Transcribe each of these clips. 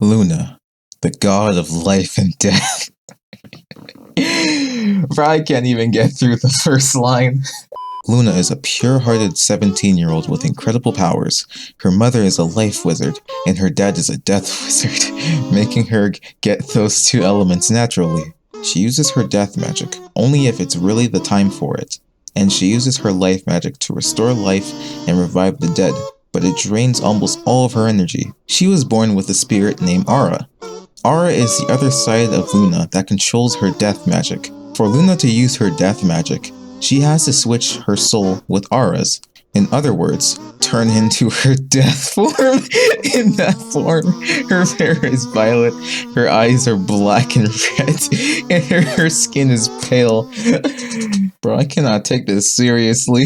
Luna, the god of life and death. Bro, I can't even get through the first line. Luna is a pure-hearted 17-year-old with incredible powers. Her mother is a life wizard, and her dad is a death wizard, making her get those two elements naturally. She uses her death magic, only if it's really the time for it. And she uses her life magic to restore life and revive the dead, but it drains almost all of her energy. She was born with a spirit named Aura. Aura is the other side of Luna that controls her death magic. For Luna to use her death magic, she has to switch her soul with Aura's. In other words, turn into her death form. In that form, her hair is violet, her eyes are black and red, and her skin is pale. Bro, I cannot take this seriously.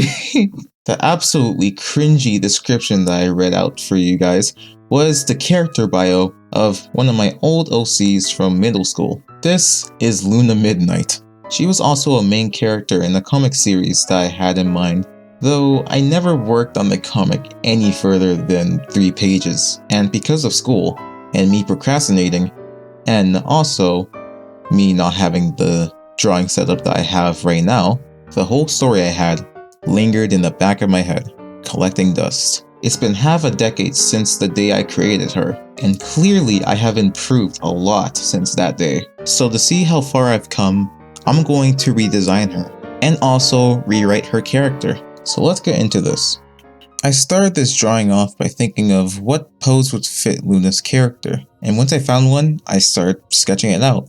The absolutely cringy description that I read out for you guys was the character bio of one of my old OCs from middle school. This is Luna Midnight. She was also a main character in the comic series that I had in mind, though I never worked on the comic any further than 3 pages, and because of school, and me procrastinating, and also me not having the drawing setup that I have right now, the whole story I had lingered in the back of my head, collecting dust. It's been half a decade since the day I created her, and clearly I have improved a lot since that day. So to see how far I've come, I'm going to redesign her, and also rewrite her character. So let's get into this. I started this drawing off by thinking of what pose would fit Luna's character, and once I found one, I started sketching it out.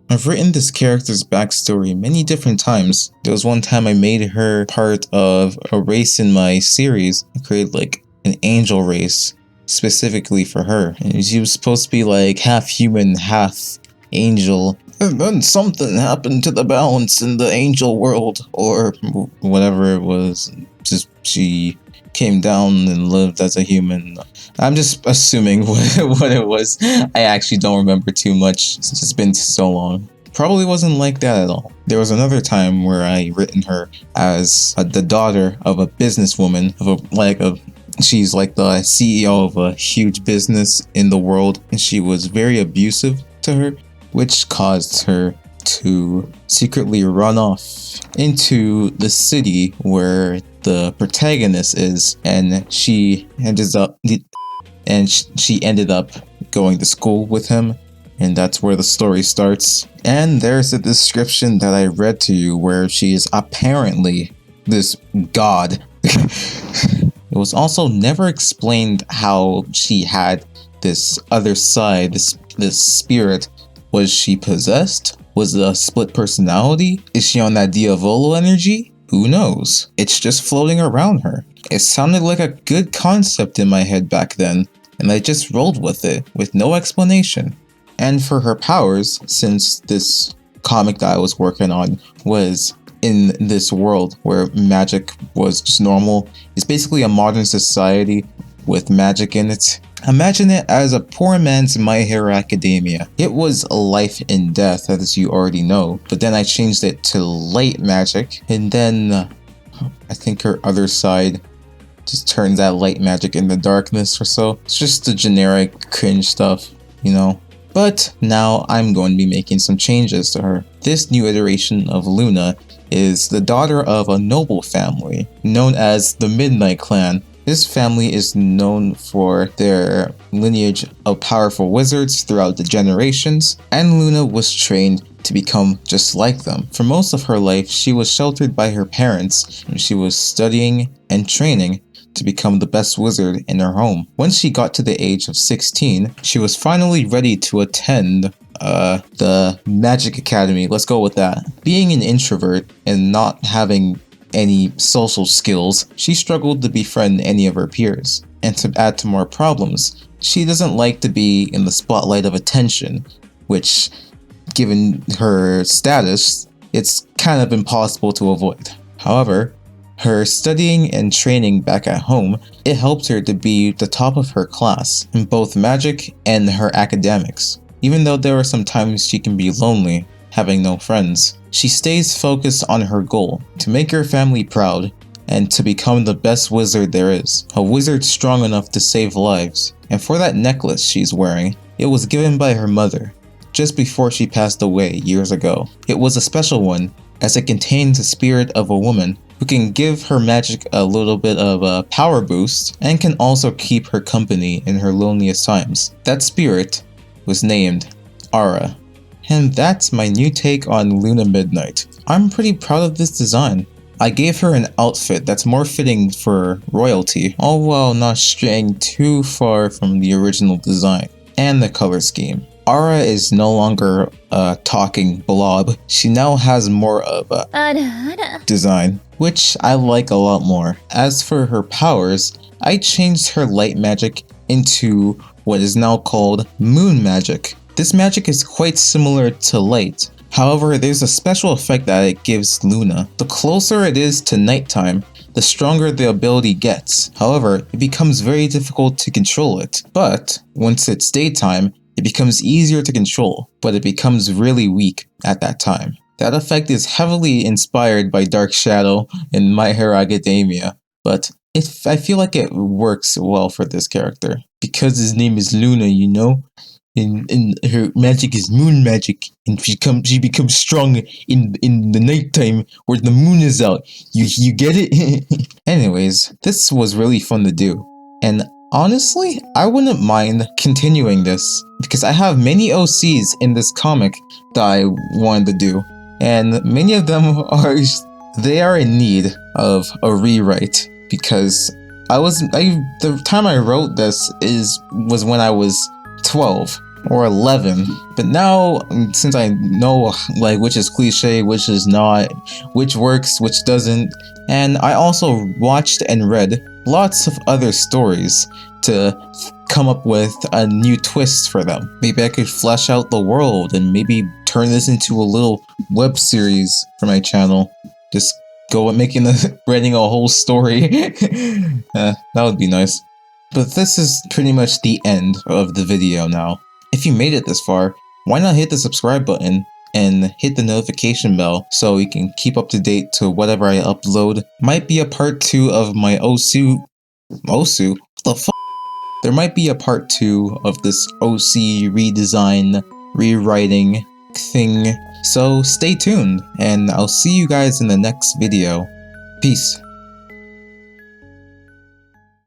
I've written this character's backstory many different times. There was one time I made her part of a race in my series. I created like an angel race specifically for her, and she was supposed to be like half human, half angel. And then something happened to the balance in the angel world, or whatever it was. Just she came down and lived as a human. I'm just assuming what it was. I actually don't remember too much. It's just been so long. Probably wasn't like that at all. There was another time where I written her as the daughter of a businesswoman, she's like the CEO of a huge business in the world, and she was very abusive to her, which caused her to secretly run off into the city where the protagonist is, and she ended up going to school with him, and that's where the story starts. And there's a description that I read to you where she is apparently this god. It was also never explained how she had this other side, this spirit. Was she possessed? Was it a split personality? Is she on that Diavolo energy? Who knows? It's just floating around her. It sounded like a good concept in my head back then, and I just rolled with it, with no explanation. And for her powers, since this comic that I was working on was in this world where magic was just normal, it's basically a modern society with magic in it. Imagine it as a poor man's My Hero Academia. It was life and death, as you already know, but then I changed it to light magic, and then I think her other side just turns that light magic into darkness or so. It's just the generic cringe stuff, you know. But now I'm going to be making some changes to her. This new iteration of Luna is the daughter of a noble family known as the Midnight Clan. This family is known for their lineage of powerful wizards throughout the generations, and Luna was trained to become just like them. For most of her life, she was sheltered by her parents, and she was studying and training to become the best wizard in her home. Once she got to the age of 16, she was finally ready to attend the Magic Academy. Let's go with that. Being an introvert and not having any social skills, she struggled to befriend any of her peers. And to add to more problems, she doesn't like to be in the spotlight of attention, which, given her status, it's kind of impossible to avoid. However, her studying and training back at home, it helped her to be the top of her class in both magic and her academics. Even though there are some times she can be lonely, having no friends, she stays focused on her goal, to make her family proud, and to become the best wizard there is. A wizard strong enough to save lives. And for that necklace she's wearing, It was given by her mother, just before she passed away years ago. It was a special one, as it contains the spirit of a woman who can give her magic a little bit of a power boost and can also keep her company in her loneliest times. That spirit was named Ara. And that's my new take on Luna Midnight. I'm pretty proud of this design. I gave her an outfit that's more fitting for royalty, all while not straying too far from the original design and the color scheme. Ara is no longer a talking blob. She now has more of a design, which I like a lot more. As for her powers, I changed her light magic into what is now called moon magic. This magic is quite similar to light. However, there's a special effect that it gives Luna. The closer it is to nighttime, the stronger the ability gets. However, it becomes very difficult to control it. But once it's daytime, it becomes easier to control, but it becomes really weak at that time. That effect is heavily inspired by Dark Shadow in My Hero Academia, but I feel like it works well for this character. Because his name is Luna, you know? And her magic is moon magic, and she becomes strong in the nighttime where the moon is out. You get it? Anyways, this was really fun to do, and honestly, I wouldn't mind continuing this because I have many OCs in this comic that I wanted to do, and many of them are in need of a rewrite because the time I wrote this was when I was 12 or 11, but now since I know like which is cliche, which is not, which works, which doesn't, and I also watched and read lots of other stories to come up with a new twist for them. Maybe I could flesh out the world and maybe turn this into a little web series for my channel. Just go and writing a whole story. That would be nice. But this is pretty much the end of the video now. If you made it this far, why not hit the subscribe button and hit the notification bell so you can keep up to date to whatever I upload. Might be a part 2 of my Osu? The f***? There might be a part 2 of this OC redesign, rewriting thing. So stay tuned, and I'll see you guys in the next video. Peace.